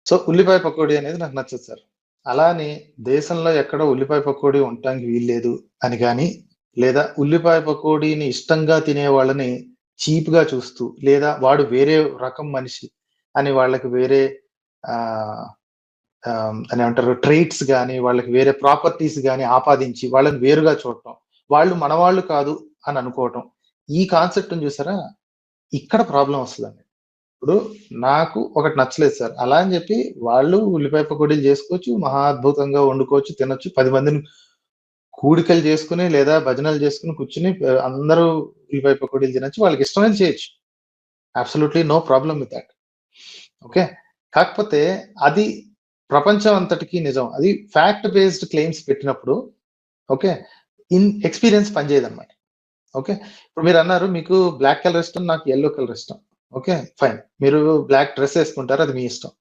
So, ఉల్లిపాయ పకోడీ అనేది నాకు నచ్చదు సార్. అలా అని దేశంలో ఎక్కడో ఉల్లిపాయ పకోడీ ఉండటానికి వీల్లేదు అని గాని, లేదా ఉల్లిపాయ పకోడీని ఇష్టంగా తినే వాళ్ళని చీప్‌గా చూస్తూ, లేదా వాడు వేరే రకం మనిషి అని వాళ్ళకి వేరే ఆహ్, దాన్నేమంటారు ట్రైట్స్ గాని, వాళ్ళకి వేరే ప్రాపర్టీస్ గాని ఆపాదించి వాళ్ళని వేరుగా చూడటం. వాళ్ళు మనవాళ్ళు కాదు అని అనుకోవటం. ఈ కాన్సెప్ట్‌ని చూసారా? ఇక్కడ ప్రాబ్లమ్ వస్తదండి. ఇప్పుడు నాకు ఒకటి నచ్చలేదు సార్. అలా అని జెప్పి వాళ్ళు ఉల్లిపాయ పకోడీలు జేసుకోవచ్చు. మహా అద్భుతంగా వండుకోవచ్చు, తినొచ్చు. 10 మందిని కూడికలు చేసుకొని లేదా భజనలు చేసుకొని కూర్చొని అందరూ ఉల్లిపాయ పకోడీలు తినొచ్చు. వాళ్ళకిష్టమైనది చేయొచ్చు. Absolutely no problem with that. Okay. కాకపోతే అది ప్రపంచం అంతటికి నిజం. అది ఫ్యాక్ట్ బేస్డ్ క్లెయిమ్స్ పెట్టినప్పుడు ఓకే. ఎక్స్‌పీరియన్స్ పనిచేయదన్నమాట. ఓకే. ఇప్పుడు మీరన్నారు మీకు బ్లాక్ కలర్ ఇష్టం. నాకు యెల్లో కలర్ ఇష్టం. ఓకే. ఫైన్. మీరు బ్లాక్ డ్రెస్ ఏసుకుంటారు. అది మీ ఇష్టం.